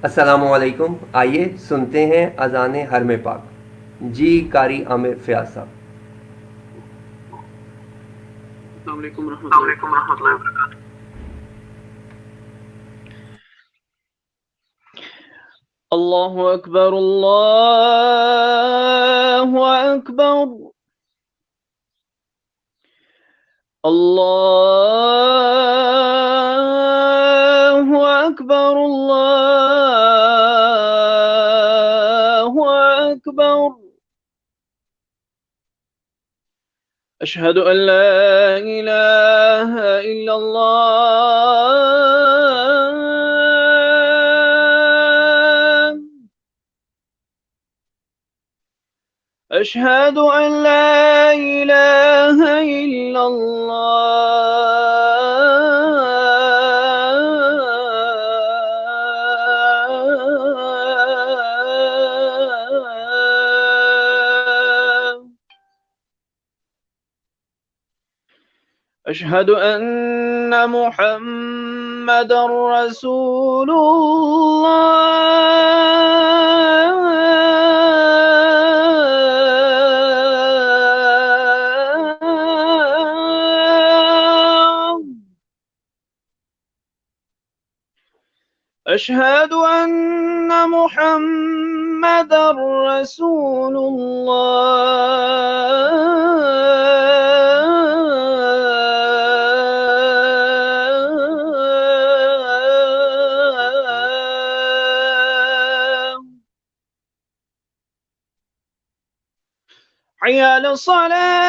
السلام علیکم. آئیے سنتے ہیں اذان حرم پاک. جی قاری عامر فیاض صاحب. السلام علیکم ورحمۃ اللہ وبرکاتہ. اللہ اکبر اللہ اکبر اللہ اکبر اللہ اکبر. اشہد ان لا الہ الا اللہ. اشہد ان لا الہ الا اللہ. اشہد ان محمد رسول اللہ. اشہد ان محمد رسول اللہ. حی علی الصلاة.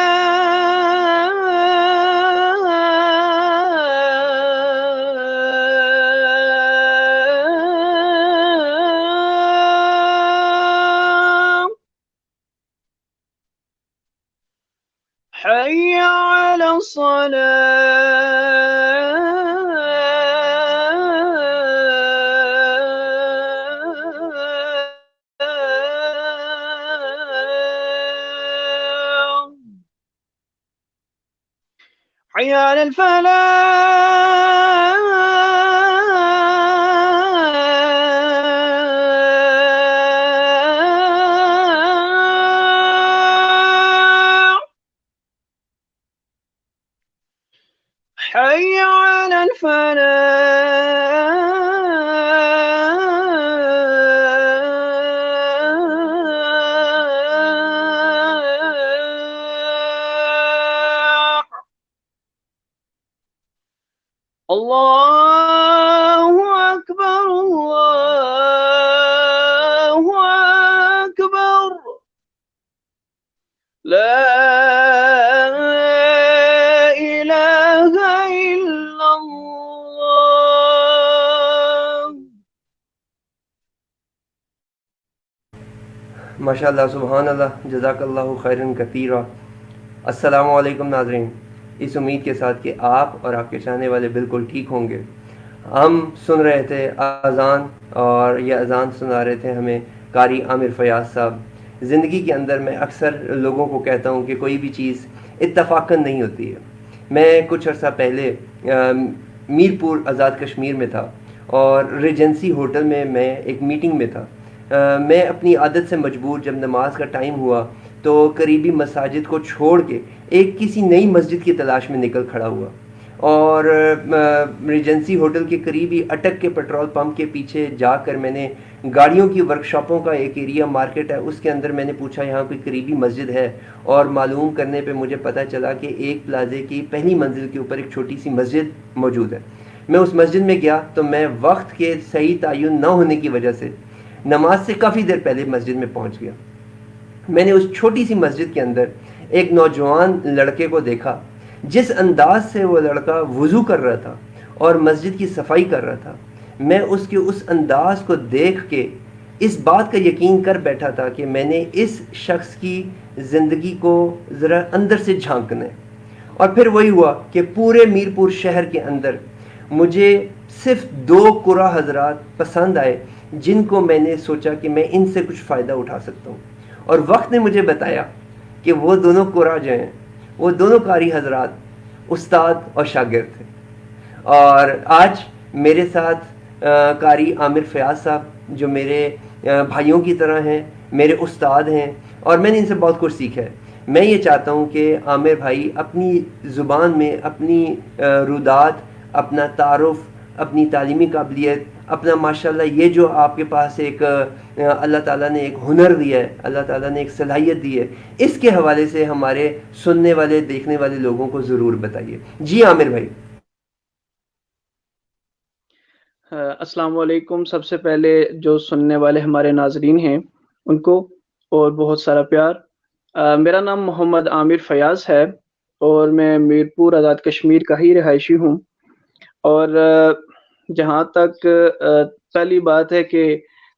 حي على الصلاة. حي على الفلاح. حي على الفلاح. اللہ اکبر اللہ اکبر. لا الہ الا اللہ. ماشاء اللہ سبحان اللہ. جزاک اللہ خیرن کثیرا. السلام علیکم ناظرین. اس امید کے ساتھ کہ آپ اور آپ کے چاہنے والے بالکل ٹھیک ہوں گے. ہم سن رہے تھے اذان، اور یہ اذان سنا رہے تھے ہمیں قاری عامر فیاض صاحب. زندگی کے اندر میں اکثر لوگوں کو کہتا ہوں کہ کوئی بھی چیز اتفاقاً نہیں ہوتی ہے. میں کچھ عرصہ پہلے میرپور آزاد کشمیر میں تھا، اور ریجنسی ہوٹل میں ایک میٹنگ میں تھا. میں اپنی عادت سے مجبور جب نماز کا ٹائم ہوا تو قریبی مساجد کو چھوڑ کے ایک کسی نئی مسجد کی تلاش میں نکل کھڑا ہوا، اور ریجنسی ہوٹل کے قریب ہی اٹک کے پیٹرول پمپ کے پیچھے جا کر میں نے گاڑیوں کی ورکشاپوں کا ایک ایریا مارکیٹ ہے اس کے اندر میں نے پوچھا یہاں کوئی قریبی مسجد ہے، اور معلوم کرنے پہ مجھے پتہ چلا کہ ایک پلازے کی پہلی منزل کے اوپر ایک چھوٹی سی مسجد موجود ہے. میں اس مسجد میں گیا تو میں وقت کے صحیح تعین نہ ہونے کی وجہ سے نماز سے کافی دیر پہلے مسجد میں پہنچ گیا. میں نے اس چھوٹی سی مسجد کے اندر ایک نوجوان لڑکے کو دیکھا. جس انداز سے وہ لڑکا وضو کر رہا تھا اور مسجد کی صفائی کر رہا تھا، میں اس کے اس انداز کو دیکھ کے اس بات کا یقین کر بیٹھا تھا کہ میں نے اس شخص کی زندگی کو ذرا اندر سے جھانکنا ہے. اور پھر وہی ہوا کہ پورے میرپور شہر کے اندر مجھے صرف 2 قرا حضرات پسند آئے جن کو میں نے سوچا کہ میں ان سے کچھ فائدہ اٹھا سکتا ہوں. اور وقت نے مجھے بتایا کہ وہ دونوں قرا جو ہیں وہ دونوں قاری حضرات استاد اور شاگرد تھے. اور آج میرے ساتھ قاری عامر فیاض صاحب جو میرے بھائیوں کی طرح ہیں، میرے استاد ہیں، اور میں نے ان سے بہت کچھ سیکھا ہے۔ میں یہ چاہتا ہوں کہ عامر بھائی اپنی زبان میں اپنی رودات، اپنا تعارف، اپنی تعلیمی قابلیت، اپنا ماشاءاللہ یہ جو آپ کے پاس ایک اللہ تعالیٰ نے ایک ہنر دیا ہے، اللہ تعالیٰ نے ایک صلاحیت دی ہے، اس کے حوالے سے ہمارے سننے والے دیکھنے والے لوگوں کو ضرور بتائیے۔ جی عامر بھائی۔ السلام علیکم۔ سب سے پہلے جو سننے والے ہمارے ناظرین ہیں ان کو اور بہت سارا پیار۔ میرا نام محمد عامر فیاض ہے اور میں میرپور آزاد کشمیر کا ہی رہائشی ہوں۔ اور جہاں تک پہلی بات ہے کہ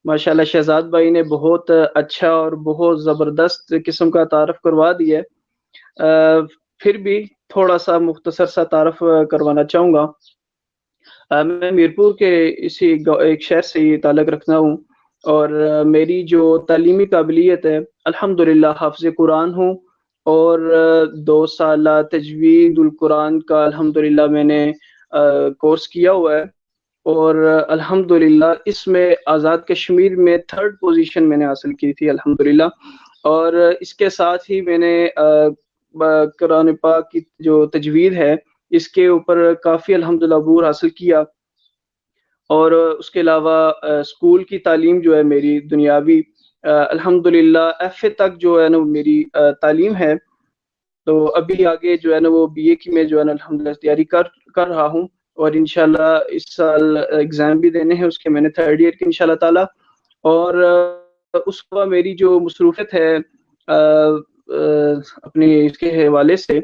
ماشاءاللہ شہزاد بھائی نے بہت اچھا اور بہت زبردست قسم کا تعارف کروا دیا ہے، پھر بھی تھوڑا سا مختصر سا تعارف کروانا چاہوں گا۔ میں میرپور کے اسی ایک شہر سے ہی تعلق رکھتا ہوں، اور میری جو تعلیمی قابلیت ہے الحمدللہ حافظ قرآن ہوں، اور 2 سالہ تجوید القرآن کا الحمدللہ میں نے کورس کیا ہوا ہے، اور الحمدللہ اس میں آزاد کشمیر میں 3rd پوزیشن میں نے حاصل کی تھی الحمدللہ۔ اور اس کے ساتھ ہی میں نے قرآن پاک کی جو تجوید ہے اس کے اوپر کافی الحمدللہ عبور حاصل کیا، اور اس کے علاوہ اسکول کی تعلیم جو ہے میری دنیاوی الحمدللہ FA تک جو ہے نا میری تعلیم ہے، تو ابھی آگے جو ہے نا وہ BA کی میں جو ہے نا الحمدللہ تیاری کر رہا ہوں، اور انشاءاللہ اس سال ایگزام بھی دینے ہیں اس کے، میں نے 3rd ایئر کی انشاءاللہ تعالی۔ اور اس کے بعد میری جو مصروفیت ہے اپنی اس کے حوالے سے،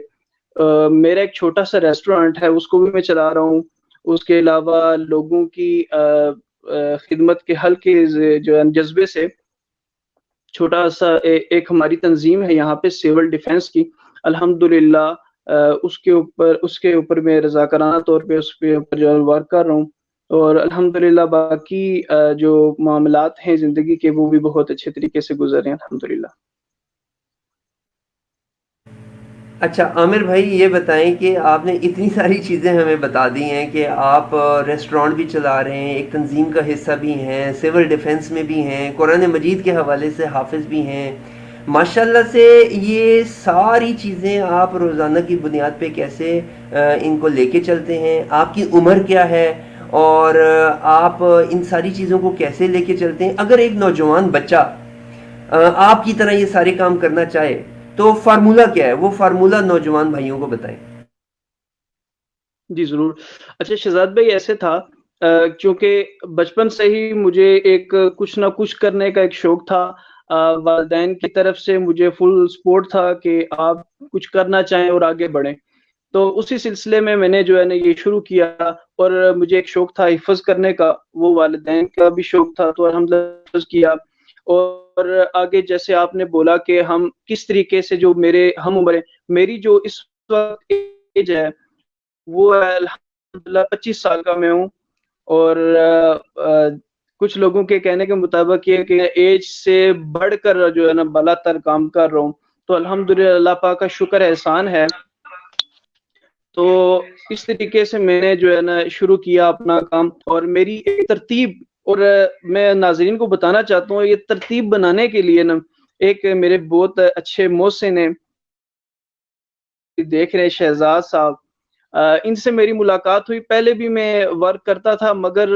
میرا ایک چھوٹا سا ریسٹورانٹ ہے اس کو بھی میں چلا رہا ہوں۔ اس کے علاوہ لوگوں کی خدمت کے ہلکے جو ہے جذبے سے چھوٹا سا ایک ہماری تنظیم ہے یہاں پہ سیول ڈیفنس کی، الحمدللہ اس کے اوپر میں رضاکارانہ طور پہ اس پہ اوپر جو ورک کر رہا ہوں، اور الحمدللہ باقی جو معاملات ہیں زندگی کے وہ بھی بہت اچھے طریقے سے گزر رہے ہیں الحمدللہ۔ اچھا عامر بھائی یہ بتائیں کہ آپ نے اتنی ساری چیزیں ہمیں بتا دی ہیں کہ آپ ریسٹورانٹ بھی چلا رہے ہیں، ایک تنظیم کا حصہ بھی ہیں، سول ڈیفنس میں بھی ہیں، قرآن مجید کے حوالے سے حافظ بھی ہیں، ماشاءاللہ سے یہ ساری چیزیں آپ روزانہ کی بنیاد پہ کیسے ان کو لے کے چلتے ہیں؟ آپ کی عمر کیا ہے اور آپ ان ساری چیزوں کو کیسے لے کے چلتے ہیں؟ اگر ایک نوجوان بچہ آپ کی طرح یہ سارے کام کرنا چاہے تو فارمولہ کیا ہے؟ وہ فارمولہ نوجوان بھائیوں کو بتائیں۔ جی ضرور۔ اچھا شہزاد بھائی ایسے تھا کیونکہ بچپن سے ہی مجھے ایک کچھ نہ کچھ کرنے کا ایک شوق تھا، والدین کی طرف سے مجھے فل سپورٹ تھا کہ آپ کچھ کرنا چاہیں اور آگے بڑھیں، تو اسی سلسلے میں نے جو ہے نا یہ شروع کیا، اور مجھے ایک شوق تھا حفظ کرنے کا، وہ والدین کا بھی شوق تھا تو الحمدللہ حفظ کیا۔ اور آگے جیسے آپ نے بولا کہ ہم کس طریقے سے جو میرے ہم عمر میری جو اس وقت ایج ہے وہ الحمدللہ 25 سال کا میں ہوں، اور کچھ لوگوں کے کہنے کے مطابق یہ کہ ایج سے بڑھ کر جو ہے نا بالا تر کام کر رہا ہوں، تو الحمدللہ اللہ پاک کا شکر احسان ہے۔ تو اس طریقے سے میں نے جو ہے نا شروع کیا اپنا کام، اور میری ایک ترتیب، اور میں ناظرین کو بتانا چاہتا ہوں یہ ترتیب بنانے کے لیے نا ایک میرے بہت اچھے محسن ہیں دیکھ رہے شہزاد صاحب، ان سے میری ملاقات ہوئی، پہلے بھی میں ورک کرتا تھا مگر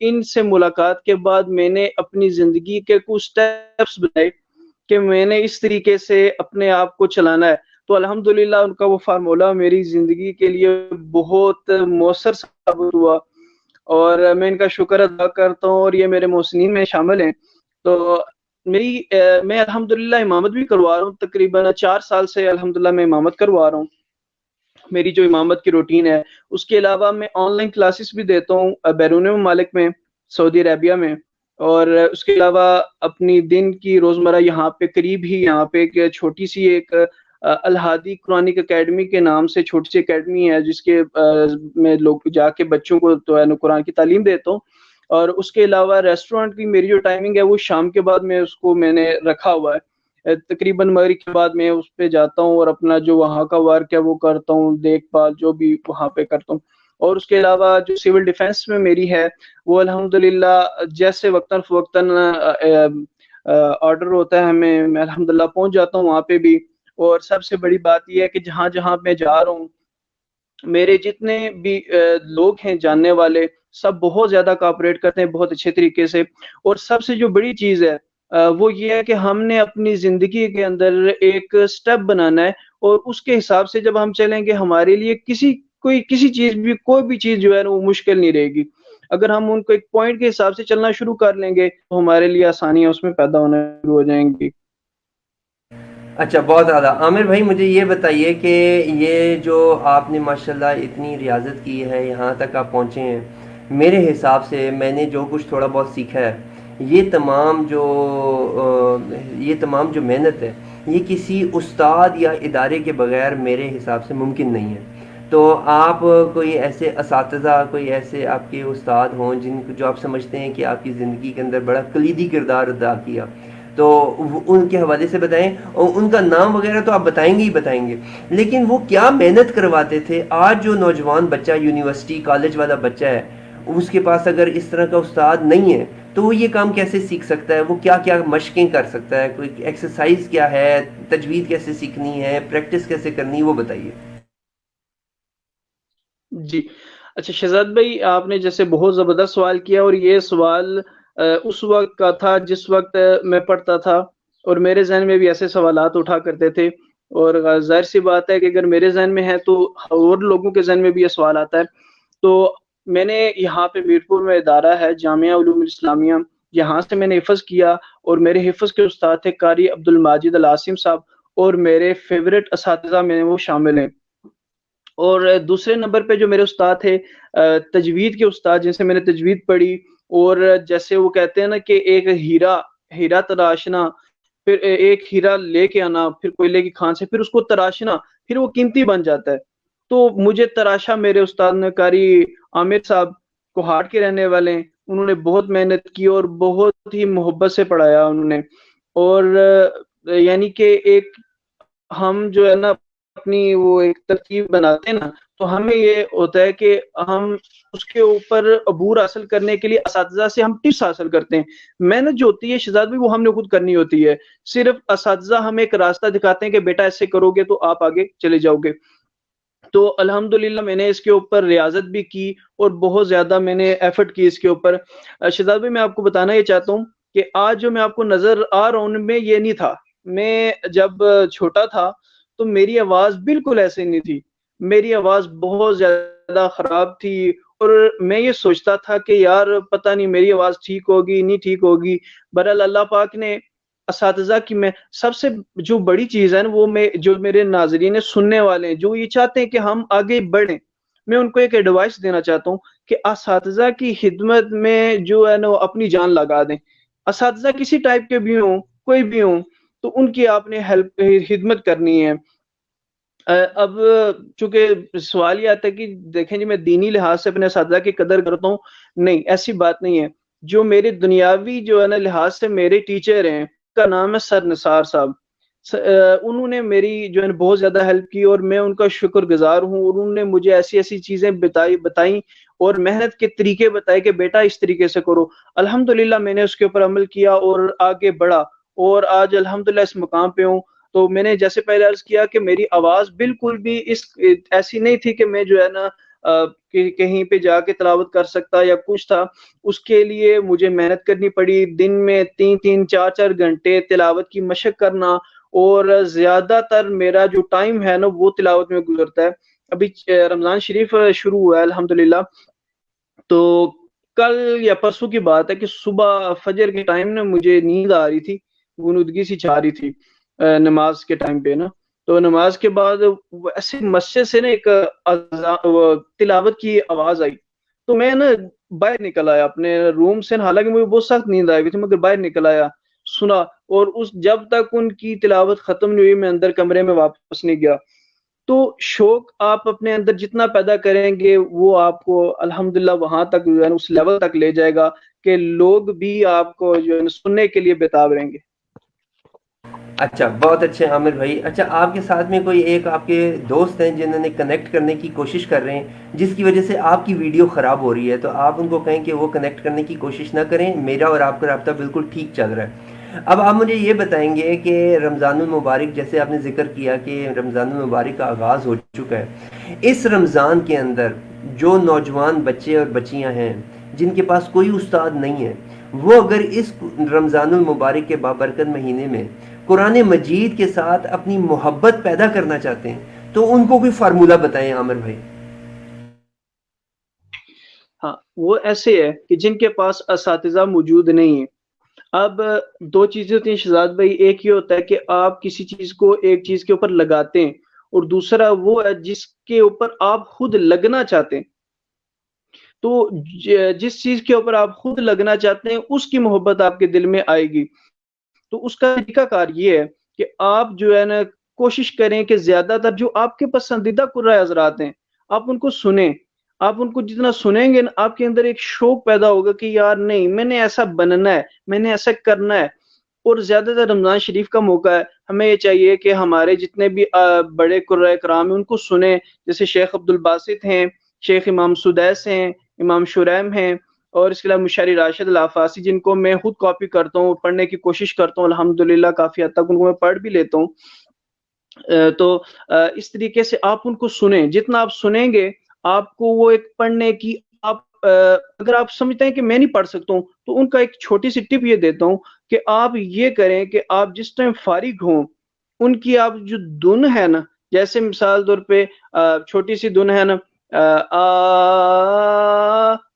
ان سے ملاقات کے بعد میں نے اپنی زندگی کے کچھ سٹیپس بنائے کہ میں نے اس طریقے سے اپنے آپ کو چلانا ہے، تو الحمدللہ ان کا وہ فارمولہ میری زندگی کے لیے بہت مؤثر ثابت ہوا، اور میں ان کا شکر ادا کرتا ہوں، اور یہ میرے محسنین میں شامل ہیں۔ تو میں الحمدللہ امامت بھی کروا رہا ہوں، تقریباً 4 سال سے الحمدللہ میں امامت کروا رہا ہوں، میری جو امامت کی روٹین ہے۔ اس کے علاوہ میں آن لائن کلاسز بھی دیتا ہوں بیرون ممالک میں، سعودی عربیہ میں، اور اس کے علاوہ اپنی دن کی روزمرہ یہاں پہ قریب ہی یہاں پہ ایک چھوٹی سی ایک الہادی قرآنک اکیڈمی کے نام سے چھوٹی سی اکیڈمی ہے جس کے میں لوگ جا کے بچوں کو تو ہے قرآن کی تعلیم دیتا ہوں، اور اس کے علاوہ ریسٹورانٹ کی میری جو ٹائمنگ ہے وہ شام کے بعد میں اس کو میں نے رکھا ہوا ہے، تقریباً مغرب کے بعد میں اس پہ جاتا ہوں اور اپنا جو وہاں کا ورک ہے وہ کرتا ہوں، دیکھ بھال جو بھی وہاں پہ کرتا ہوں۔ اور اس کے علاوہ جو سول ڈیفنس میں میری ہے وہ الحمدللہ جیسے وقتاً فوقتاً آرڈر ہوتا ہے ہمیں، میں الحمدللہ پہنچ جاتا ہوں وہاں پہ بھی. اور سب سے بڑی بات یہ ہے کہ جہاں جہاں میں جا رہا ہوں میرے جتنے بھی لوگ ہیں جاننے والے سب بہت زیادہ کوآپریٹ کرتے ہیں بہت اچھے طریقے سے. اور سب سے جو بڑی چیز ہے وہ یہ ہے کہ ہم نے اپنی زندگی کے اندر ایک سٹیپ بنانا ہے، اور اس کے حساب سے جب ہم چلیں گے ہمارے لیے کسی چیز بھی کوئی بھی چیز جو ہے نا وہ مشکل نہیں رہے گی. اگر ہم ان کو ایک پوائنٹ کے حساب سے چلنا شروع کر لیں گے تو ہمارے لیے آسانیاں اس میں پیدا ہونا شروع ہو جائیں گی. اچھا، بہت زیادہ. عامر بھائی مجھے یہ بتائیے کہ یہ جو آپ نے ماشاءاللہ اتنی ریاضت کی ہے، یہاں تک آپ پہنچے ہیں، میرے حساب سے میں نے جو کچھ تھوڑا بہت سیکھا ہے، یہ تمام جو محنت ہے یہ کسی استاد یا ادارے کے بغیر میرے حساب سے ممکن نہیں ہے. تو آپ کوئی ایسے اساتذہ، کوئی ایسے آپ کے استاد ہوں جو آپ سمجھتے ہیں کہ آپ کی زندگی کے اندر بڑا کلیدی کردار ادا کیا، تو ان کے حوالے سے بتائیں. اور ان کا نام وغیرہ تو آپ بتائیں گے ہی بتائیں گے، لیکن وہ کیا محنت کرواتے تھے. آج جو نوجوان بچہ، یونیورسٹی کالج والا بچہ ہے، اس کے پاس اگر اس طرح کا استاد نہیں ہے تو وہ یہ کام کیسے سیکھ سکتا ہے؟ وہ کیا کیا مشقیں کر سکتا ہے؟ کوئی ایکسرسائز کیا ہے؟ تجوید کیسے سیکھنی ہے؟ پریکٹس کیسے کرنی ہے؟ وہ بتائیے. جی اچھا شہزاد بھائی، آپ نے جیسے بہت زبردست سوال کیا، اور یہ سوال اس وقت کا تھا جس وقت میں پڑھتا تھا، اور میرے ذہن میں بھی ایسے سوالات اٹھا کرتے تھے. اور ظاہر سی بات ہے کہ اگر میرے ذہن میں ہے تو اور لوگوں کے ذہن میں بھی یہ سوال آتا ہے. تو میں نے یہاں پہ میرپور میں ادارہ ہے جامعہ علوم الاسلامیہ، یہاں سے میں نے حفظ کیا، اور میرے حفظ کے استاد تھے قاری عبد الماجد العاصم صاحب، اور میرے فیورٹ اساتذہ میں وہ شامل ہیں. اور دوسرے نمبر پہ جو میرے استاد تھے تجوید کے استاد، جن سے میں نے تجوید پڑھی. اور جیسے وہ کہتے ہیں نا کہ ایک ہیرا تراشنا، پھر ایک ہیرا لے کے آنا پھر کوئلے کی کھان سے، پھر اس کو تراشنا، پھر وہ قیمتی بن جاتا ہے. تو مجھے تراشا میرے استاد نے قاری عامر صاحب، کوہاٹ کے رہنے والے ہیں. انہوں نے بہت محنت کی اور بہت ہی محبت سے پڑھایا انہوں نے. اور یعنی کہ ایک ہم جو ہے نا اپنی وہ ایک ترکیب بناتے ہیں نا، تو ہمیں یہ ہوتا ہے کہ ہم اس کے اوپر عبور حاصل کرنے کے لیے اساتذہ سے ہم ٹپس حاصل کرتے ہیں. محنت جو ہوتی ہے شہزاد بھی وہ ہم نے خود کرنی ہوتی ہے. صرف اساتذہ ہمیں ایک راستہ دکھاتے ہیں کہ بیٹا ایسے کرو گے تو آپ آگے چلے جاؤ گے. تو الحمدللہ میں نے اس کے اوپر ریاضت بھی کی اور بہت زیادہ میں نے ایفرٹ کی اس کے اوپر. شہزاد بھائی میں آپ کو بتانا یہ چاہتا ہوں کہ آج جو میں آپ کو نظر آ رہا ہوں میں یہ نہیں تھا. میں جب چھوٹا تھا تو میری آواز بالکل ایسے نہیں تھی، میری آواز بہت زیادہ خراب تھی. اور میں یہ سوچتا تھا کہ یار پتہ نہیں میری آواز ٹھیک ہوگی نہیں ٹھیک ہوگی. بہرحال اللہ پاک نے اساتذہ کی، میں سب سے جو بڑی چیز ہے نا وہ میں جو میرے ناظرین سننے والے ہیں جو یہ چاہتے ہیں کہ ہم آگے بڑھیں، میں ان کو ایک ایڈوائس دینا چاہتا ہوں کہ اساتذہ کی خدمت میں جو ہے نا وہ اپنی جان لگا دیں. اساتذہ کسی ٹائپ کے بھی ہوں، کوئی بھی ہوں، تو ان کی آپ نے خدمت کرنی ہے. اب چونکہ سوال یہ آتا ہے کہ دیکھیں جی میں دینی لحاظ سے اپنے اساتذہ کی قدر کرتا ہوں، نہیں ایسی بات نہیں ہے. جو میرے دنیاوی جو ہے نا لحاظ سے میرے ٹیچر ہیں، کا نام ہے سر نثار صاحب. انہوں نے میری جو ہے بہت زیادہ ہیلپ کی اور میں ان کا شکر گزار ہوں. اور انہوں نے مجھے ایسی ایسی چیزیں بتائیں اور محنت کے طریقے بتائے کہ بیٹا اس طریقے سے کرو. الحمدللہ میں نے اس کے اوپر عمل کیا اور آگے بڑھا، اور آج الحمدللہ اس مقام پہ ہوں. تو میں نے جیسے پہلے عرض کیا کہ میری آواز بالکل بھی ایسی نہیں تھی کہ میں جو ہے نا کہیں پہ جا کے تلاوت کر سکتا یا کچھ تھا. اس کے لیے مجھے محنت کرنی پڑی، دن میں 3-4 گھنٹے تلاوت کی مشق کرنا، اور زیادہ تر میرا جو ٹائم ہے نا وہ تلاوت میں گزرتا ہے. ابھی رمضان شریف شروع ہوا ہے الحمدللہ، تو کل یا پرسوں کی بات ہے کہ صبح فجر کے ٹائم نا مجھے نیند آ رہی تھی، غنودگی سی چھا رہی تھی نماز کے ٹائم پہ نا. تو نماز کے بعد ایسے مسجد سے نا ایک تلاوت کی آواز آئی. تو میں نا باہر نکل آیا اپنے روم سے، حالانکہ مجھے بہت سخت نیند آئی ہوئی تھی مگر باہر نکل آیا، سنا، اور جب تک ان کی تلاوت ختم نہیں ہوئی میں اندر کمرے میں واپس نہیں گیا. تو شوق آپ اپنے اندر جتنا پیدا کریں گے وہ آپ کو الحمدللہ وہاں تک جو ہے اس لیول تک لے جائے گا کہ لوگ بھی آپ کو جو ہے سننے کے لیے بےتاب رہیں گے. اچھا، بہت اچھے عامر بھائی. اچھا، آپ کے ساتھ میں کوئی ایک آپ کے دوست ہیں جنہوں نے کنیکٹ کرنے کی کوشش کر رہے ہیں جس کی وجہ سے آپ کی ویڈیو خراب ہو رہی ہے، تو آپ ان کو کہیں کہ وہ کنیکٹ کرنے کی کوشش نہ کریں. میرا اور آپ کا رابطہ بالکل ٹھیک چل رہا ہے. اب آپ مجھے یہ بتائیں گے کہ رمضان المبارک، جیسے آپ نے ذکر کیا کہ رمضان المبارک کا آغاز ہو چکا ہے، اس رمضان کے اندر جو نوجوان بچے اور بچیاں ہیں جن کے پاس کوئی استاد نہیں ہے، وہ اگر اس رمضان المبارک کے بابرکت مہینے میں قرآن مجید کے ساتھ اپنی محبت پیدا کرنا چاہتے ہیں تو ان کو کوئی فارمولہ بتائیں عامر بھائی. ہاں، وہ ایسے ہے کہ جن کے پاس اساتذہ موجود نہیں ہیں. اب دو چیزیں ہوتی ہیں شہزاد بھائی. ایک یہ ہوتا ہے کہ آپ کسی چیز کو ایک چیز کے اوپر لگاتے ہیں، اور دوسرا وہ ہے جس کے اوپر آپ خود لگنا چاہتے ہیں. تو جس چیز کے اوپر آپ خود لگنا چاہتے ہیں اس کی محبت آپ کے دل میں آئے گی. تو اس کا طریقہ کار یہ ہے کہ آپ جو ہے نا کوشش کریں کہ زیادہ تر جو آپ کے پسندیدہ قرآن حضرات ہیں آپ ان کو سنیں. آپ ان کو جتنا سنیں گے نا آپ کے اندر ایک شوق پیدا ہوگا کہ یار نہیں، میں نے ایسا بننا ہے، میں نے ایسا کرنا ہے. اور زیادہ تر رمضان شریف کا موقع ہے، ہمیں یہ چاہیے کہ ہمارے جتنے بھی بڑے قرآن کرام ہیں ان کو سنیں. جیسے شیخ عبد الباسط ہیں، شیخ امام سدیس ہیں، امام شریم ہیں، اور اس کے علاوہ مشاری راشد العفاسی جن کو میں خود کاپی کرتا ہوں، پڑھنے کی کوشش کرتا ہوں. الحمدللہ کافی حد تک ان کو میں پڑھ بھی لیتا ہوں. تو اس طریقے سے آپ ان کو سنیں. جتنا آپ سنیں گے آپ کو وہ ایک پڑھنے کی آپ اگر آپ سمجھتے ہیں کہ میں نہیں پڑھ سکتا ہوں تو ان کا ایک چھوٹی سی ٹپ یہ دیتا ہوں کہ آپ یہ کریں کہ آپ جس ٹائم فارغ ہوں ان کی آپ جو دن ہے نا، جیسے مثال طور پہ چھوٹی سی دن ہے نا،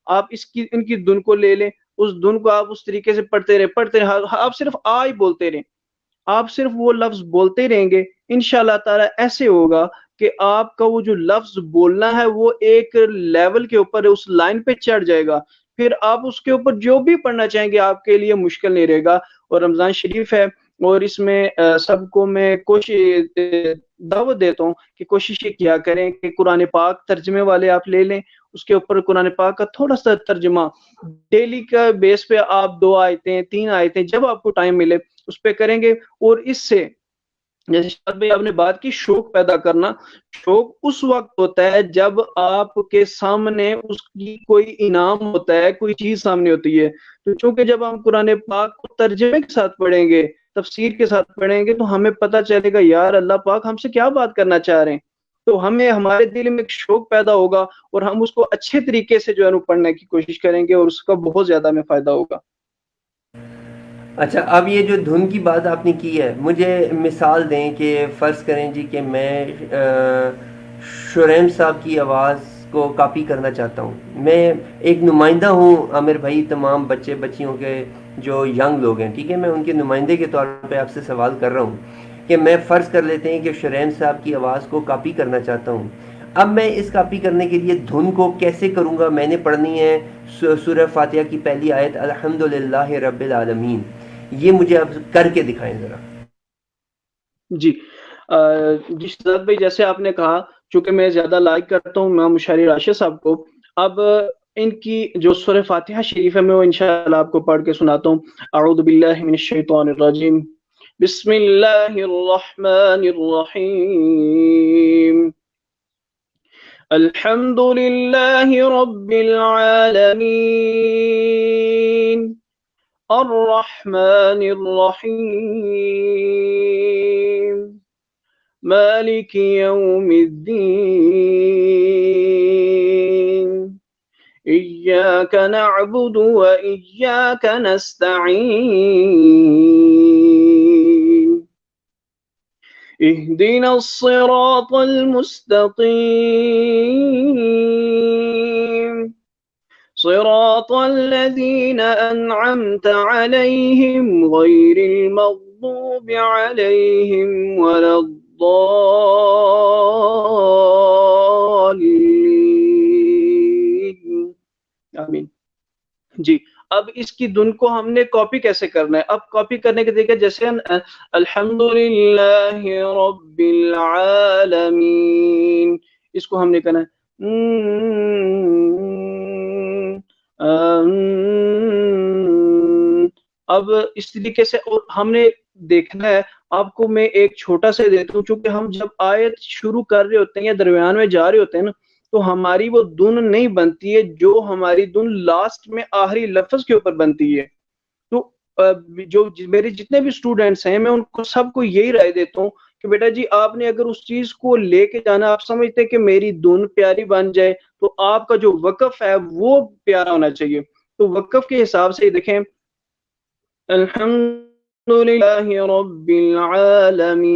آپ ان کی دن کو لے لیں. اس دن کو آپ اس طریقے سے پڑھتے رہے. آپ صرف ہی بولتے رہیں، آپ صرف وہ لفظ بولتے رہیں گے. انشاءاللہ تعالی ایسے ہوگا کہ آپ کا وہ جو لفظ بولنا ہے وہ ایک لیول کے اوپر اس لائن پہ چڑھ جائے گا. پھر آپ اس کے اوپر جو بھی پڑھنا چاہیں گے آپ کے لیے مشکل نہیں رہے گا. اور رمضان شریف ہے اور اس میں سب کو میں کوشش دعوت دیتا ہوں کہ کوشش یہ کیا کریں کہ قرآن پاک ترجمے والے آپ لے لیں. اس کے اوپر قرآن پاک کا تھوڑا سا ترجمہ ڈیلی کا بیس پہ آپ 2 آیتیں 3 آیتیں جب آپ کو ٹائم ملے اس پہ کریں گے. اور اس سے جیسے شاہد بھائی آپ نے بات کی شوق پیدا کرنا، شوق اس وقت ہوتا ہے جب آپ کے سامنے اس کی کوئی انعام ہوتا ہے، کوئی چیز سامنے ہوتی ہے. تو چونکہ جب ہم قرآن پاک کو ترجمے کے ساتھ پڑھیں گے، تفسیر کے ساتھ پڑھیں گے تو ہمیں پتہ چلے گا یار اللہ پاک ہم سے کیا بات کرنا چاہ رہے ہیں. تو ہمیں ہمارے دل میں ایک شوق پیدا ہوگا اور ہم اس کو اچھے طریقے سے جو ہے پڑھنے کی کوشش کریں گے اور اس کا بہت زیادہ ہمیں فائدہ ہوگا. اچھا، اب یہ جو دھن کی بات آپ نے کی ہے، مجھے مثال دیں کہ فرض کریں جی کہ میں شریم صاحب کی آواز کو کاپی کرنا چاہتا ہوں. میں ایک نمائندہ ہوں عامر بھائی تمام بچے بچیوں کے جو ینگ لوگ ہیں، ٹھیک ہے، میں ان کے نمائندے کے طور پہ آپ سے سوال کر رہا ہوں کہ میں فرض کر لیتے ہیں کہ شریم صاحب کی آواز کو کاپی کرنا چاہتا ہوں. اب میں اس کاپی کرنے کے لیے دھن کو کیسے کروں گا؟ میں نے پڑھنی ہے سورہ فاتحہ کی پہلی آیت الحمدللہ رب العالمین. یہ مجھے اب کر کے دکھائیں ذرا. جی جی شہزاد بھائی، جیسے آپ نے کہا، چونکہ میں زیادہ لائک کرتا ہوں امام مشاری راشد صاحب کو، اب ان کی جو سورہ فاتحہ شریف ہے میں وہ انشاءاللہ آپ کو پڑھ کے سناتا ہوں. اعوذ باللہ من الشیطان الرجیم، بسم اللہ الرحمن الرحیم، الحمد للہ رب العالمین، الرحمن الرحیم، مالک یوم الدین، ایاک نعبد و ایاک نستعین، اهدنا الصراط المستقیم، صراط الذين أنعمت عليهم غير المغضوب عليهم ولا الضالين آمین. جی اب اس کی دن کو ہم نے کاپی کیسے کرنا ہے؟ اب کاپی کرنے کے طریقے جیسے الحمدللہ رب العالمین، اس کو ہم نے کرنا ہے اب اس طریقے سے. اور ہم نے دیکھنا ہے آپ کو میں ایک چھوٹا سا دیتا ہوں، چونکہ ہم جب آیت شروع کر رہے ہوتے ہیں یا درمیان میں جا رہے ہوتے ہیں نا، تو ہماری وہ دن نہیں بنتی ہے جو ہماری دن لاسٹ میں آخری لفظ کے اوپر بنتی ہے۔ تو جو میرے جتنے بھی اسٹوڈینٹس ہیں، میں ان کو سب کو یہی رائے دیتا ہوں کہ بیٹا جی آپ نے اگر اس چیز کو لے کے جانا، آپ سمجھتے ہیں کہ میری دھن پیاری بن جائے، تو آپ کا جو وقف ہے وہ پیارا ہونا چاہیے۔ تو وقف کے حساب سے دیکھیں، الحمد للہ رب العالمین،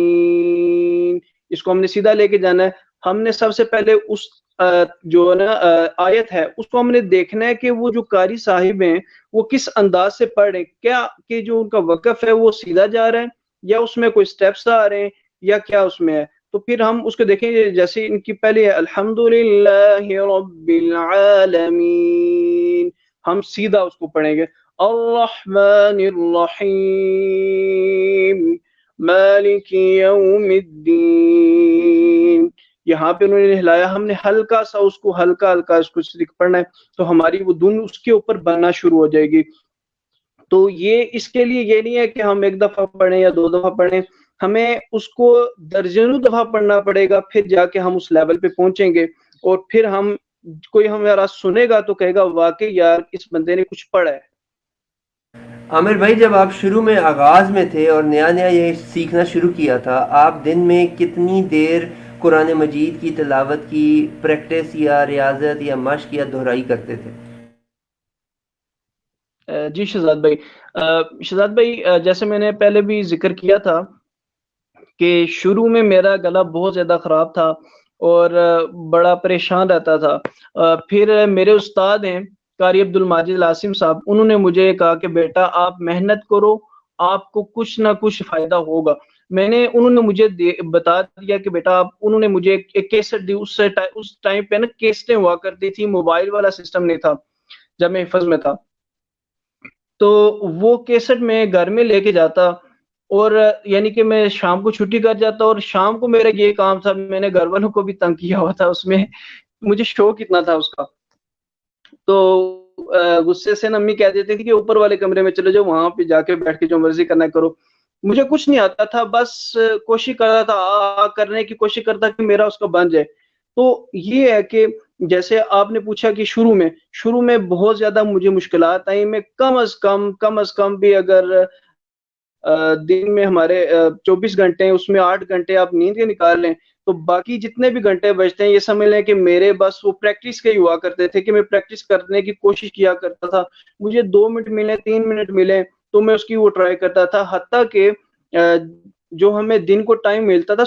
اس کو ہم نے سیدھا لے کے جانا ہے۔ ہم نے سب سے پہلے اس جو ہے نا آیت ہے، اس کو ہم نے دیکھنا ہے کہ وہ جو قاری صاحب ہیں وہ کس انداز سے پڑھ رہے ہیں، کیا کہ جو ان کا وقف ہے وہ سیدھا جا رہا ہے یا اس میں کوئی سٹیپس آ رہے ہیں یا کیا اس میں ہے۔ تو پھر ہم اس کو دیکھیں گے، جیسے ان کی پہلے ہے الحمد للہ رب العالمین، ہم سیدھا اس کو پڑھیں گے۔ الرحمن الرحیم مالک یوم الدین، یہاں پہ انہوں نے ہلایا، ہم نے ہلکا سا اس کو ہلکا اس کو پڑھنا ہے، تو ہماری وہ دھن اس کے اوپر بننا شروع ہو جائے گی۔ تو یہ اس کے لیے یہ نہیں ہے کہ ہم ایک دفعہ پڑھیں یا 2 دفعہ پڑھیں، ہمیں اس کو درجنوں دفعہ پڑھنا پڑے گا، پھر جا کے ہم اس لیول پہ پہنچیں گے، اور پھر ہم کوئی ہمارا سنے گا تو کہے گا واقعی یار اس بندے نے کچھ پڑھا ہے۔ عامر بھائی، جب آپ شروع میں آغاز میں تھے اور نیا یہ سیکھنا شروع کیا تھا، آپ دن میں کتنی دیر قرآن مجید کی تلاوت کی پریکٹس یا ریاضت یا مشق یا دہرائی کرتے تھے؟ جی شہزاد بھائی، جیسے میں نے پہلے بھی ذکر کیا تھا کہ شروع میں میرا گلا بہت زیادہ خراب تھا اور بڑا پریشان رہتا تھا۔ پھر میرے استاد ہیں قاری عبد الماجد العاصم صاحب، انہوں نے مجھے کہا کہ بیٹا آپ محنت کرو، آپ کو کچھ نہ کچھ فائدہ ہوگا۔ انہوں نے مجھے بتا دیا کہ بیٹا آپ، انہوں نے مجھے ایک کیسٹ دی، اس ٹائم پہ نا کیسٹیں ہوا کرتی تھی، موبائل والا سسٹم نہیں تھا جب میں حفظ میں تھا، تو وہ کیسٹ میں گھر میں لے کے جاتا، اور یعنی کہ میں شام کو چھٹی کر جاتا، اور شام کو میرا یہ کام تھا، میں نے گھر والوں کو بھی تنگ کیا ہوا تھا، اس میں مجھے شوق اتنا تھا اس کا، تو غصے سے امی کہہ دیتی تھی کہ اوپر والے کمرے میں چلے جاؤ، وہاں پہ جا کے بیٹھ کے جو مرضی کرنا کرو۔ مجھے کچھ نہیں آتا تھا، بس کوشش کرتا تھا کرنے کی کوشش کرتا کہ میرا اس کا بن جائے۔ تو یہ ہے کہ جیسے آپ نے پوچھا کہ شروع میں بہت زیادہ مجھے مشکلات آئیں، میں کم از کم بھی اگر دن میں ہمارے 24 گھنٹے ہیں، اس میں 8 گھنٹے آپ نیند کے نکال لیں، تو باقی جتنے بھی گھنٹے بچتے ہیں یہ سمجھ لیں کہ میرے بس وہ پریکٹس کے ہی ہوا کرتے تھے، کہ میں پریکٹس کرنے کی کوشش کیا کرتا تھا، مجھے 2 منٹ ملے 3 منٹ ملے تو میں اس کی وہ ٹرائی کرتا تھا، حتیٰ کہ جو ہمیں دن کو ٹائم ملتا تھا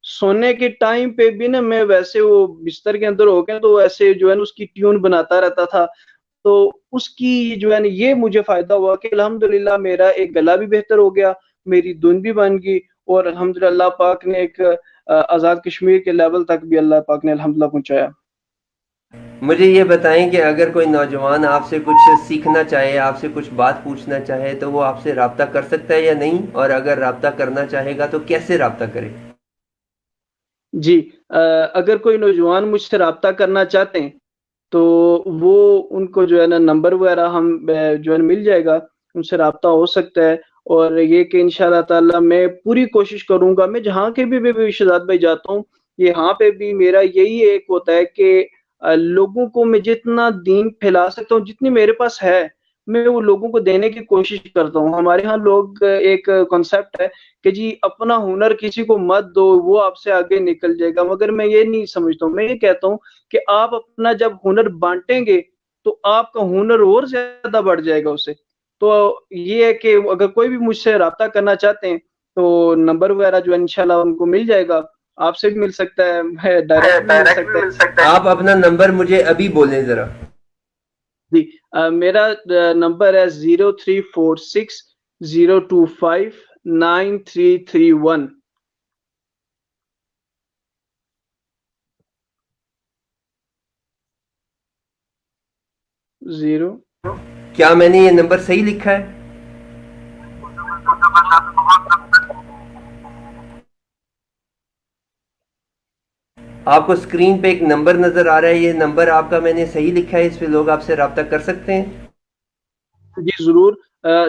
سونے کے ٹائم پہ بھی نا میں ویسے وہ بستر کے اندر ہو گیا تو ایسے جو ہے نا اس کی ٹیون بناتا رہتا تھا، تو اس کی جو ہے نا یہ مجھے فائدہ ہوا کہ الحمدللہ میرا ایک گلا بھی بہتر ہو گیا، میری دھن بھی بن گئی، اور الحمدللہ اللہ پاک نے ایک آزاد کشمیر کے لیول تک بھی اللہ پاک نے الحمدللہ پہنچایا۔ مجھے یہ بتائیں کہ اگر کوئی نوجوان آپ سے کچھ سیکھنا چاہے، آپ سے کچھ بات پوچھنا چاہے، تو وہ آپ سے رابطہ کر سکتا ہے یا نہیں؟ اور اگر رابطہ کرنا چاہے گا تو کیسے رابطہ کرے؟ جی، اگر کوئی نوجوان مجھ سے رابطہ کرنا چاہتے ہیں تو وہ ان کو جو ہے نا نمبر وغیرہ ہم جو ہے نا مل جائے گا، ان سے رابطہ ہو سکتا ہے، اور یہ کہ انشاءاللہ تعالی میں پوری کوشش کروں گا، میں جہاں کے بھی شہزاد بھائی جاتا ہوں، یہاں پہ بھی میرا یہی ایک ہوتا ہے کہ لوگوں کو میں جتنا دین پھیلا سکتا ہوں، جتنی میرے پاس ہے میں وہ لوگوں کو دینے کی کوشش کرتا ہوں۔ ہمارے ہاں لوگ ایک کنسیپٹ ہے کہ جی اپنا ہنر کسی کو مت دو، وہ آپ سے آگے نکل جائے گا، مگر میں یہ نہیں سمجھتا ہوں، میں یہ کہتا ہوں کہ آپ اپنا جب ہنر بانٹیں گے تو آپ کا ہنر اور زیادہ بڑھ جائے گا اس سے۔ تو یہ ہے کہ اگر کوئی بھی مجھ سے رابطہ کرنا چاہتے ہیں تو نمبر وغیرہ جو ہے انشاءاللہ ان کو مل جائے گا، آپ سے بھی مل سکتا ہے، ڈائریکٹ بھی مل سکتا ہے۔ آپ اپنا نمبر مجھے ابھی بولیں ذرا۔ جی، میرا نمبر ہے 034602593331۔ زیرو کیا میں نے یہ نمبر صحیح لکھا ہے؟ آپ کو اسکرین پہ ایک نمبر نظر آ رہا ہے، یہ نمبر آپ کا میں نے صحیح لکھا ہے؟ اس پہ لوگ آپ سے رابطہ کر سکتے ہیں؟ جی ضرور،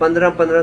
15-15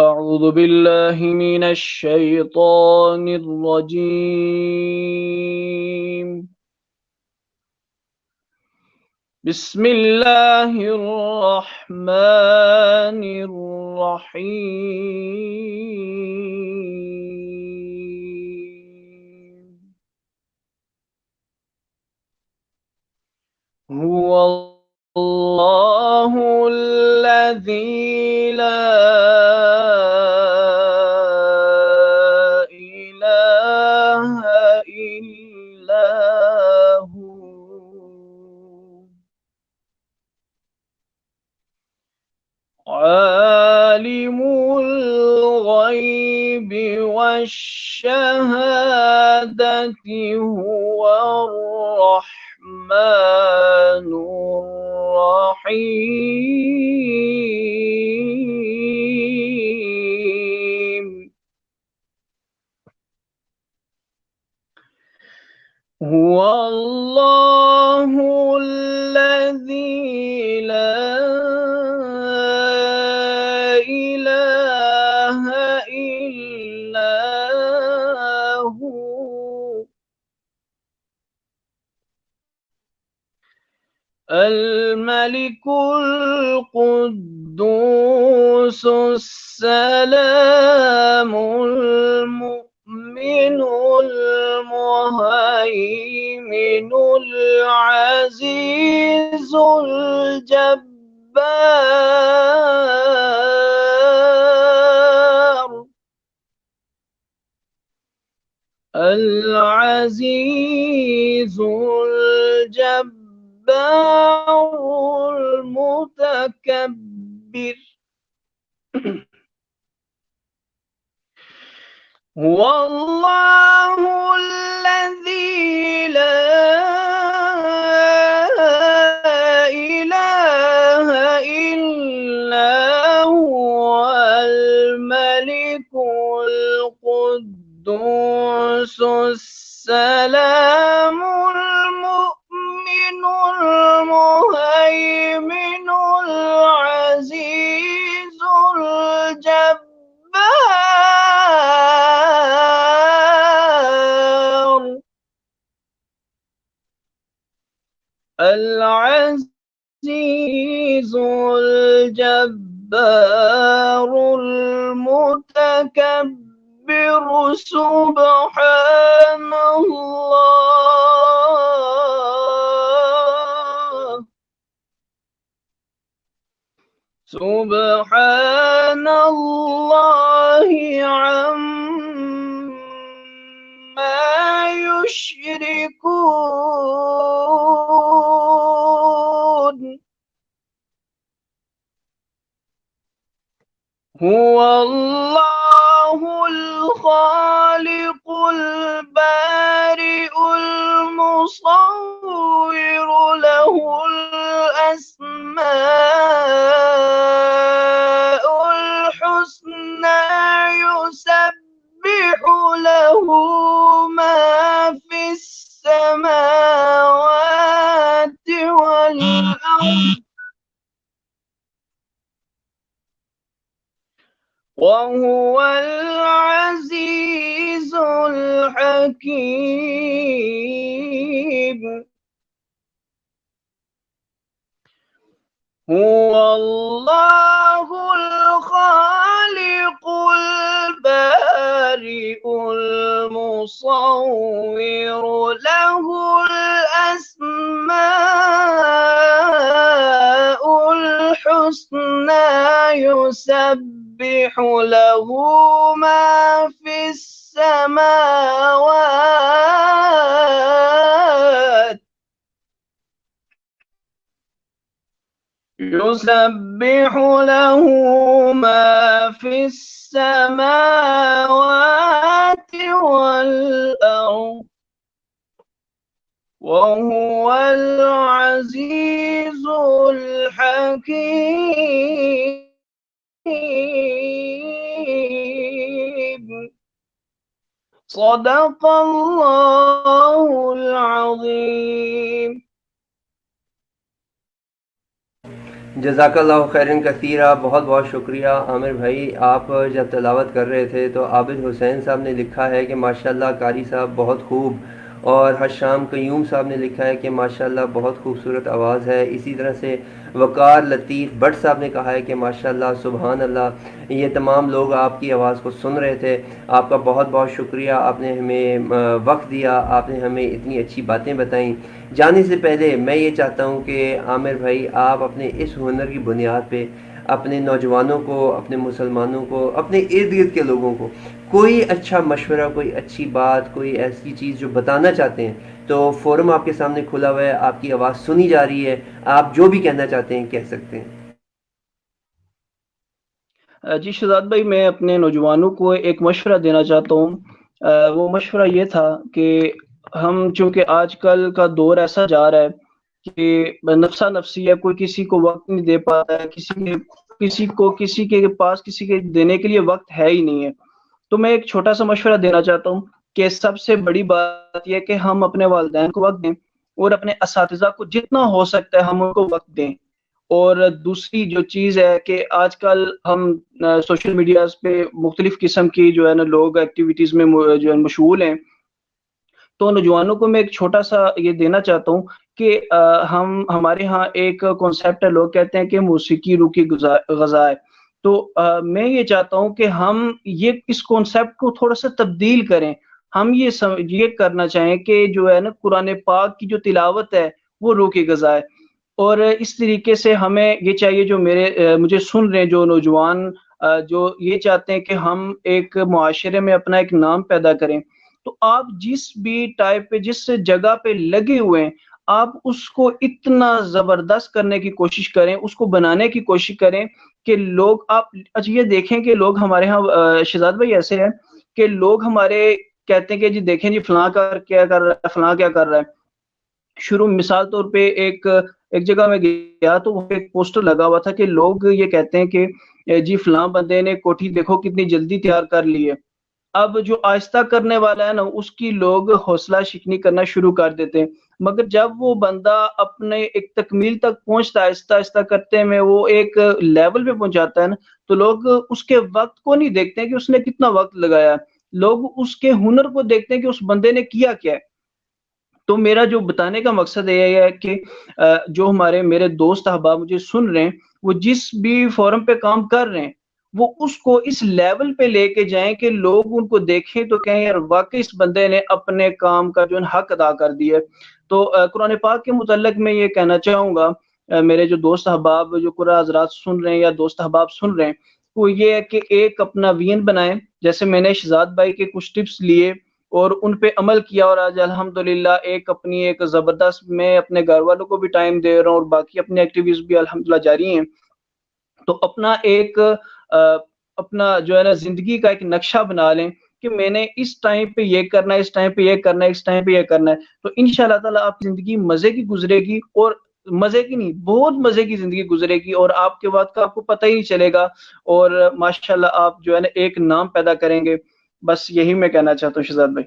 أعوذ بالله من الشيطان الرجيم. بسم الله الرحمن الرحيم. هو الله الذي لا إله إلا هو عالم الغيب والشهادة هو الرحمن الرحيم. هو الله الذي لا إله إلا هو الملك القدوس السلام المؤمن المهيمن العزيز الجبار العزيز الجبار المتكبر. هو الله الذي لا إله إلا هو الملك القدوس السلام المؤمن المهيمن العزيز الجبار العزيز الجبار المتكبر سبحان الله سبحان الله عما يشركون. هو الله الخالق البارئ المصور له الأسماء الحسنى يسبح له ما في السماوات والأرض وهو العزيز الحكيم هو الله الخالق البارئ المصور له الأسماء الحسنى يسبح له ما في السماوات يسبح له ما في السماوات والأرض وهو العزيز الحكيم صدق الله العظيم جزاک اللہ خیرن کثیرہ، بہت بہت شکریہ عامر بھائی۔ آپ جب تلاوت کر رہے تھے تو عابد حسین صاحب نے لکھا ہے کہ ماشاءاللہ قاری صاحب بہت خوب، اور حشام قیوم صاحب نے لکھا ہے کہ ماشاءاللہ بہت خوبصورت آواز ہے۔ اسی طرح سے وقار لطیف بٹ صاحب نے کہا ہے کہ ماشاءاللہ سبحان اللہ۔ یہ تمام لوگ آپ کی آواز کو سن رہے تھے، آپ کا بہت بہت شکریہ، آپ نے ہمیں وقت دیا، آپ نے ہمیں اتنی اچھی باتیں بتائیں۔ جانے سے پہلے میں یہ چاہتا ہوں کہ عامر بھائی آپ اپنے اس ہنر کی بنیاد پہ اپنے نوجوانوں کو، اپنے مسلمانوں کو، اپنے ارد گرد کے لوگوں کو کوئی اچھا مشورہ، کوئی اچھی بات، کوئی ایسی چیز جو بتانا چاہتے ہیں تو فورم آپ کے سامنے کھلا ہوا ہے، آپ کی آواز سنی جا رہی ہے، آپ جو بھی کہنا چاہتے ہیں کہہ سکتے ہیں۔ جی شہزاد بھائی، میں اپنے نوجوانوں کو ایک مشورہ دینا چاہتا ہوں۔ وہ مشورہ یہ تھا کہ ہم چونکہ آج کل کا دور ایسا جا رہا ہے کہ نفسا نفسی ہے، کوئی کسی کو وقت نہیں دے پاتا ہے، کسی کے پاس کسی کے دینے کے لیے وقت ہے ہی نہیں ہے۔ تو میں ایک چھوٹا سا مشورہ دینا چاہتا ہوں کہ سب سے بڑی بات یہ کہ ہم اپنے والدین کو وقت دیں، اور اپنے اساتذہ کو جتنا ہو سکتا ہے ہم ان کو وقت دیں۔ اور دوسری جو چیز ہے کہ آج کل ہم سوشل میڈیاز پہ مختلف قسم کی جو ہے نا لوگ ایکٹیویٹیز میں جو ہے مشغول ہیں، تو نوجوانوں کو میں ایک چھوٹا سا یہ دینا چاہتا ہوں کہ ہمارے ہاں ایک کانسیپٹ ہے، لوگ کہتے ہیں کہ موسیقی روح کی غذا ہے۔ تو میں یہ چاہتا ہوں کہ ہم اس کانسیپٹ کو تھوڑا سا تبدیل کریں۔ ہم یہ کرنا چاہیں کہ جو ہے نا قرآن پاک کی جو تلاوت ہے وہ روح کی غذا ہے، اور اس طریقے سے ہمیں یہ چاہیے، جو مجھے سن رہے ہیں جو نوجوان جو یہ چاہتے ہیں کہ ہم ایک معاشرے میں اپنا ایک نام پیدا کریں، تو آپ جس بھی ٹائپ پہ، جس جگہ پہ لگے ہوئے ہیں، آپ اس کو اتنا زبردست کرنے کی کوشش کریں، اس کو بنانے کی کوشش کریں کہ لوگ اچھا یہ دیکھیں کہ لوگ ہمارے ہاں شہزاد بھائی ایسے ہیں کہ لوگ ہمارے کہتے ہیں کہ جی دیکھیں جی فلاں کیا کر رہا ہے، فلاں کیا کر رہا ہے۔ شروع مثال طور پہ ایک جگہ میں گیا تو وہاں پہ ایک پوسٹر لگا ہوا تھا کہ لوگ یہ کہتے ہیں کہ جی فلاں بندے نے کوٹھی دیکھو کتنی جلدی تیار کر لی ہے۔ اب جو آہستہ کرنے والا ہے نا، اس کی لوگ حوصلہ شکنی کرنا شروع کر دیتے ہیں، مگر جب وہ بندہ اپنے ایک تکمیل تک پہنچتا ہے، آہستہ آہستہ کرتے میں وہ ایک لیول پہ پہنچاتا ہے نا، تو لوگ اس کے وقت کو نہیں دیکھتے ہیں کہ اس نے کتنا وقت لگایا، لوگ اس کے ہنر کو دیکھتے ہیں کہ اس بندے نے کیا کیا ہے۔ تو میرا جو بتانے کا مقصد یہ ہے کہ جو میرے دوست احباب مجھے سن رہے ہیں، وہ جس بھی فورم پہ کام کر رہے ہیں، وہ اس کو اس لیول پہ لے کے جائیں کہ لوگ ان کو دیکھیں تو کہیں یار واقعی اس بندے نے اپنے کام کا جو حق ادا کر دیا ہے۔ تو قرآن پاک کے متعلق میں یہ کہنا چاہوں گا، میرے جو دوست احباب جو قرآن حضرات سن رہے ہیں یا دوست احباب سن رہے ہیں، وہ یہ ہے کہ ایک اپنا وین بنائیں، جیسے میں نے شہزاد بھائی کے کچھ ٹپس لیے اور ان پہ عمل کیا، اور آج الحمدللہ ایک زبردست، میں اپنے گھر والوں کو بھی ٹائم دے رہا ہوں اور باقی اپنی ایکٹیویٹیز بھی الحمدللہ جاری ہیں۔ تو اپنا ایک اپنا جو ہے نا زندگی کا ایک نقشہ بنا لیں کہ میں نے اس ٹائم پہ یہ کرنا ہے، اس ٹائم پہ یہ کرنا ہے، اس ٹائم پہ یہ کرنا ہے، تو ان شاء اللہ تعالیٰ آپ کی زندگی مزے کی گزرے گی، اور مزے کی نہیں، بہت مزے کی زندگی گزرے گی، اور آپ کے بعد کا آپ کو پتہ ہی نہیں چلے گا، اور ماشاء اللہ آپ جو ہے نا ایک نام پیدا کریں گے. بس یہی میں کہنا چاہتا ہوں شہزاد بھائی.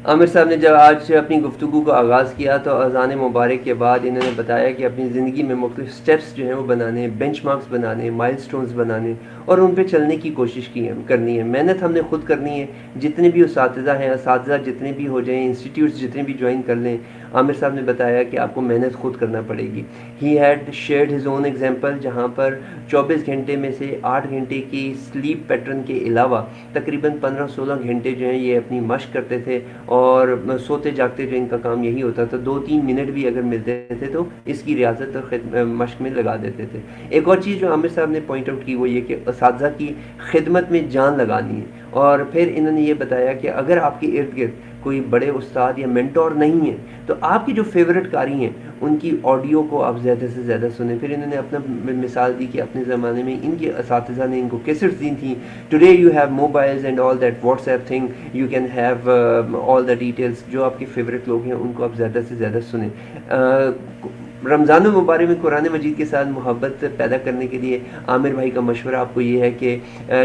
عامر صاحب نے جب آج اپنی گفتگو کو آغاز کیا تو اذان مبارک کے بعد انہوں نے بتایا کہ اپنی زندگی میں مختلف سٹیپس جو ہیں وہ بنانے، بینچ مارکس بنانے، مائل سٹونز بنانے اور ان پہ چلنے کی کوشش کرنی ہے. محنت ہم نے خود کرنی ہے. جتنے بھی اساتذہ ہیں، اساتذہ جتنے بھی ہو جائیں، انسٹیٹیوٹس جتنے بھی جوائن کر لیں، عامر صاحب نے بتایا کہ آپ کو محنت خود کرنا پڑے گی. He had shared his own example, جہاں پر 24 گھنٹے میں سے 8 گھنٹے کی سلیپ پیٹرن کے علاوہ تقریباً 15-16 گھنٹے جو ہیں یہ اپنی مشق کرتے تھے، اور سوتے جاگتے جو ان کا کام یہی ہوتا تھا. 2-3 منٹ بھی اگر ملتے تھے تو اس کی ریاضت اور مشق میں لگا دیتے تھے. ایک اور چیز جو عامر صاحب نے پوائنٹ آؤٹ کی وہ یہ کہ اساتذہ کی خدمت میں جان لگانی ہے. اور پھر انہوں نے یہ بتایا کہ اگر آپ کے ارد گرد کوئی بڑے استاد یا مینٹور نہیں ہیں تو آپ کی جو فیوریٹ قاری ہیں ان کی آڈیو کو آپ زیادہ سے زیادہ سنیں. پھر انہوں نے اپنا مثال دی کہ اپنے زمانے میں ان کے اساتذہ نے ان کو کیسٹس دی تھیں. Today you have mobiles and all that what's app thing, you can have all the details. جو آپ کے فیوریٹ لوگ ہیں ان کو آپ زیادہ سے زیادہ سنیں. رمضان المبارک میں قرآن مجید کے ساتھ محبت پیدا کرنے کے لیے عامر بھائی کا مشورہ آپ کو یہ ہے کہ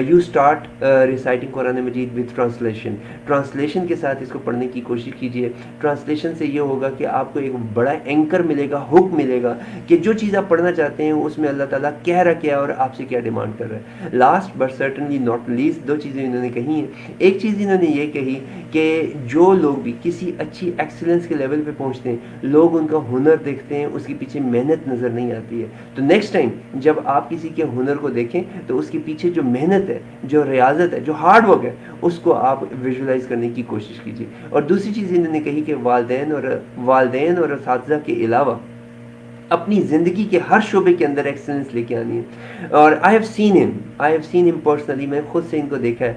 you start reciting Quran Majeed with translation. Translation کے ساتھ اس کو پڑھنے کی کوشش کیجیے. ٹرانسلیشن سے یہ ہوگا کہ آپ کو ایک بڑا اینکر ملے گا، ہک ملے گا کہ جو چیز آپ پڑھنا چاہتے ہیں اس میں اللہ تعالیٰ کہہ رہا کیا اور آپ سے کیا ڈیمانڈ کر رہا ہے. Last but certainly not least, 2 چیزیں انہوں نے کہی ہیں. ایک چیز انہوں نے یہ کہی کہ جو لوگ بھی کسی اچھی ایکسلنس کے لیول پہ پہنچتے ہیں، لوگ ان کا ہنر دیکھتے ہیں، اس کے پیچھے محنت نظر نہیں آتی ہے. تو نیکسٹ ٹائم جب آپ کسی کے ہنر کو دیکھیں تو اس کے پیچھے جو محنت ہے، جو ریاضت ہے، جو ہارڈ ورک ہے، اس کو آپ ویژولائز کرنے کی کوشش کیجیے. اور دوسری چیز انہوں نے کہی کہ والدین اور اساتذہ کے علاوہ اپنی زندگی کے ہر شعبے کے اندر ایکسلنس لے کے آنی ہے. اور آئی ہیو سین ہم پرسنلی، میں خود سے ان کو دیکھا ہے.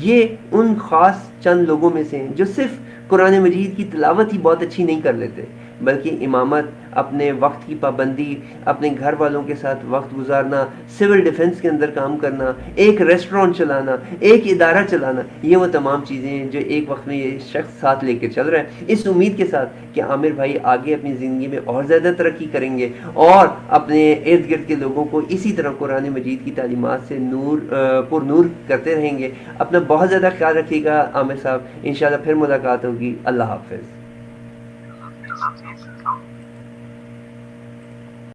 یہ ان خاص چند لوگوں میں سے ہیں جو صرف قرآن مجید کی تلاوت ہی بہت اچھی نہیں کر لیتے، بلکہ امامت، اپنے وقت کی پابندی، اپنے گھر والوں کے ساتھ وقت گزارنا، سول ڈیفنس کے اندر کام کرنا، ایک ریسٹورانٹ چلانا، ایک ادارہ چلانا، یہ وہ تمام چیزیں ہیں جو ایک وقت میں یہ شخص ساتھ لے کے چل رہا ہے. اس امید کے ساتھ کہ عامر بھائی آگے اپنی زندگی میں اور زیادہ ترقی کریں گے اور اپنے ارد گرد کے لوگوں کو اسی طرح قرآن مجید کی تعلیمات سے پر نور کرتے رہیں گے. اپنا بہت زیادہ خیال رکھیے گا عامر صاحب. انشاءاللہ پھر ملاقات ہوگی. اللہ حافظ.